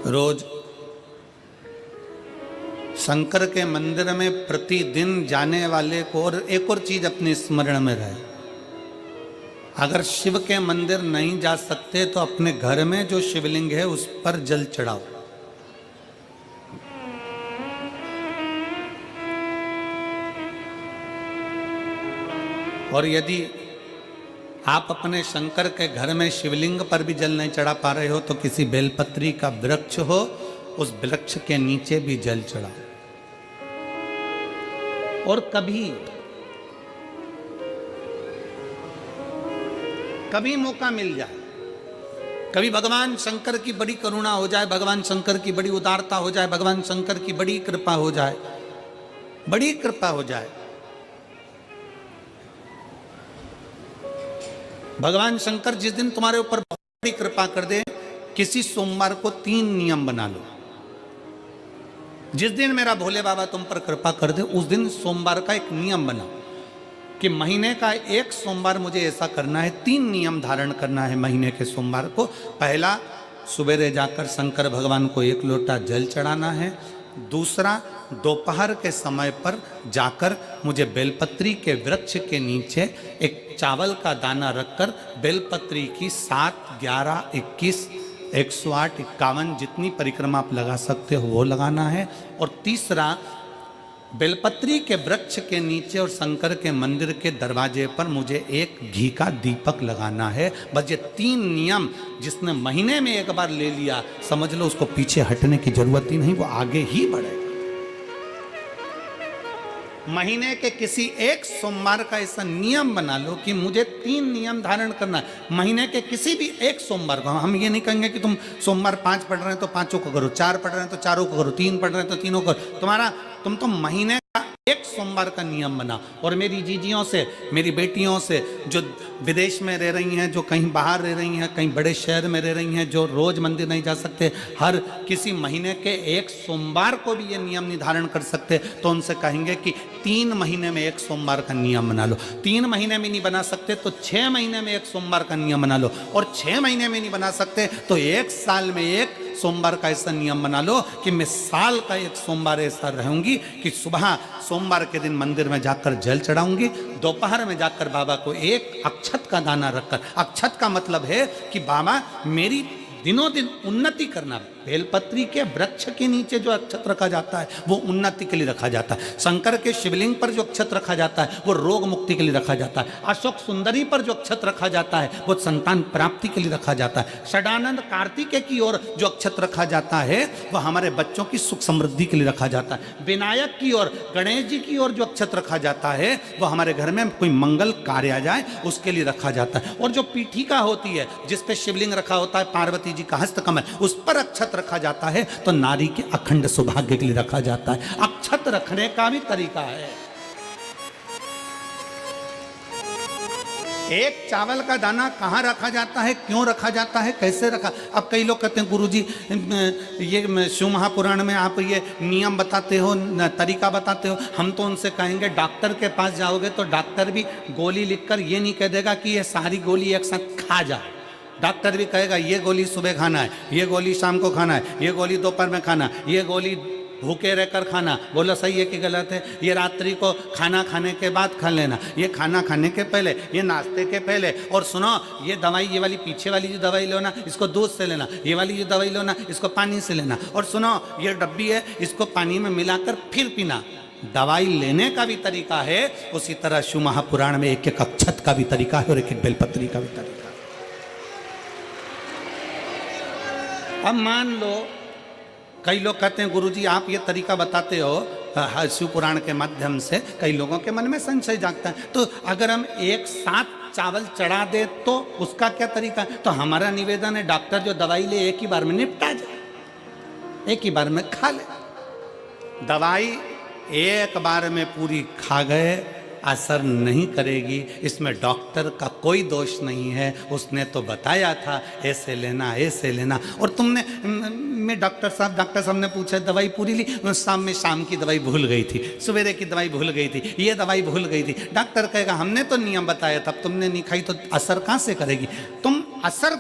रोज शंकर के मंदिर में प्रतिदिन जाने वाले को और एक और चीज अपने स्मरण में रहे, अगर शिव के मंदिर नहीं जा सकते तो अपने घर में जो शिवलिंग है उस पर जल चढ़ाओ। और यदि आप अपने शंकर के घर में शिवलिंग पर भी जल नहीं चढ़ा पा रहे हो तो किसी बेलपत्री का वृक्ष हो, उस वृक्ष के नीचे भी जल चढ़ाओ। और कभी मौका मिल जाए, कभी भगवान शंकर की बड़ी करुणा हो जाए, भगवान शंकर की बड़ी उदारता हो जाए, भगवान शंकर की बड़ी कृपा हो जाए, बड़ी कृपा हो जाए, भगवान शंकर जिस दिन तुम्हारे ऊपर बहुत बड़ी कृपा कर दे, किसी सोमवार को 3 नियम बना लो। जिस दिन मेरा भोले बाबा तुम पर कृपा कर दे उस दिन सोमवार का एक नियम बनाओ कि महीने का एक सोमवार मुझे ऐसा करना है, 3 नियम धारण करना है महीने के सोमवार को। पहला, सुबेरे जाकर शंकर भगवान को 1 लोटा जल चढ़ाना है। दूसरा, दोपहर के समय पर जाकर मुझे बेलपत्री के वृक्ष के नीचे एक चावल का दाना रखकर बेलपत्री की 7, 11, 21, 108, 51 जितनी परिक्रमा आप लगा सकते हो वो लगाना है। और तीसरा, बेलपत्री के वृक्ष के नीचे और शंकर के मंदिर के दरवाजे पर मुझे एक घी का दीपक लगाना है। बस ये 3 नियम जिसने महीने में एक बार ले लिया, समझ लो उसको पीछे हटने की जरूरत ही नहीं, वो आगे ही बढ़ेगा। महीने के किसी एक सोमवार का ऐसा नियम बना लो कि मुझे 3 नियम धारण करना है महीने के किसी भी एक सोमवार को। हम ये नहीं कहेंगे कि तुम सोमवार 5 पढ़ रहे हैं तो 5 को करो, 4 पढ़ रहे हैं तो 4 को करो, 3 पढ़ रहे हैं तो 3 को करो। तुम तो महीने का एक सोमवार का नियम बना। और मेरी जीजियों से, मेरी बेटियों से जो विदेश में रह रही हैं, जो कहीं बाहर रह रही हैं, कहीं बड़े शहर में रह रही हैं, जो रोज मंदिर नहीं जा सकते, हर किसी महीने के एक सोमवार को भी ये नियम निर्धारण कर सकते, तो उनसे कहेंगे कि 3 महीने में एक सोमवार का नियम बना लो। 3 महीने में नहीं बना सकते तो 6 महीने में एक सोमवार का नियम बना लो। और 6 महीने में नहीं बना सकते तो 1 साल में एक सोमवार का ऐसा नियम बना लो कि मैं साल का एक सोमवार ऐसा रहूंगी कि सुबह सोमवार के दिन मंदिर में जाकर जल चढ़ाऊंगी, दोपहर में जाकर बाबा को एक अक्षत का दाना रखकर, अक्षत का मतलब है कि बाबा मेरी दिनों दिन उन्नति करना। बेलपत्री के वृक्ष के नीचे जो अक्षत रखा जाता है वो उन्नति के लिए रखा जाता है। शंकर के शिवलिंग पर जो अक्षत रखा जाता है वो रोग मुक्ति के लिए रखा जाता है। अशोक सुंदरी पर जो अक्षत रखा जाता है वो संतान प्राप्ति के लिए रखा जाता है। षडानंद कार्तिकेय की ओर जो अक्षत रखा जाता है वह हमारे बच्चों की सुख समृद्धि के लिए रखा जाता है। विनायक की ओर, गणेश जी की ओर जो अक्षत रखा जाता है वह हमारे घर में कोई मंगल कार्य आ जाए उसके लिए रखा जाता है। और जो पीठिका होती है जिसपे शिवलिंग रखा होता है, पार्वती जी का हस्तकमल, उस पर अक्षत रखा जाता है तो नारी के अखंड सौभाग्य के लिए रखा जाता है। अक्षत रखने का भी तरीका है। एक चावल का दाना कहाँ रखा जाता है, क्यों रखा जाता है, कैसे रखा। अब कई लोग कहते हैं गुरुजी ये शिव महापुराण में आप ये नियम बताते हो, तरीका बताते हो। हम तो उनसे कहेंगे डॉक्टर के पास जाओगे तो डॉक्टर भी गोली लिखकर ये नहीं कह देगा कि ये सारी गोली एक साथ खा जा। डॉक्टर भी कहेगा ये गोली सुबह खाना है, ये गोली शाम को खाना है, ये गोली दोपहर में खाना, ये गोली भूखे रहकर खाना। बोलो सही है कि गलत है? ये रात्रि को खाना खाने के बाद खा लेना, ये खाना खाने के पहले, ये नाश्ते के पहले। और सुनो, ये दवाई, ये वाली पीछे वाली जो दवाई लो ना इसको दूध से लेना, ये वाली जो दवाई लो ना इसको पानी से लेना। और सुनो, ये डब्बी है इसको पानी में मिलाकर फिर पीना। दवाई लेने का भी तरीका है, उसी तरह शिव महापुराण में एक एक अक्षत का भी तरीका है और एक एक बेलपत्री का भी तरीका है। अब मान लो कई लोग कहते हैं गुरुजी आप ये तरीका बताते हो शिव पुराण के माध्यम से, कई लोगों के मन में संशय जागता है, तो अगर हम एक साथ चावल चढ़ा दे तो उसका क्या तरीका है? तो हमारा निवेदन है डॉक्टर जो दवाई ले एक ही बार में निपटा जाए, एक ही बार में खा ले। दवाई एक बार में पूरी खा गए असर नहीं करेगी, इसमें डॉक्टर का कोई दोष नहीं है। उसने तो बताया था ऐसे लेना, ऐसे लेना। और तुमने, मैं डॉक्टर साहब ने पूछा दवाई पूरी ली, शाम की दवाई भूल गई थी, सवेरे की दवाई भूल गई थी, ये दवाई भूल गई थी। डॉक्टर कहेगा हमने तो नियम बताया था, तुमने नहीं खाई तो असर कहाँ से करेगी? तुम असर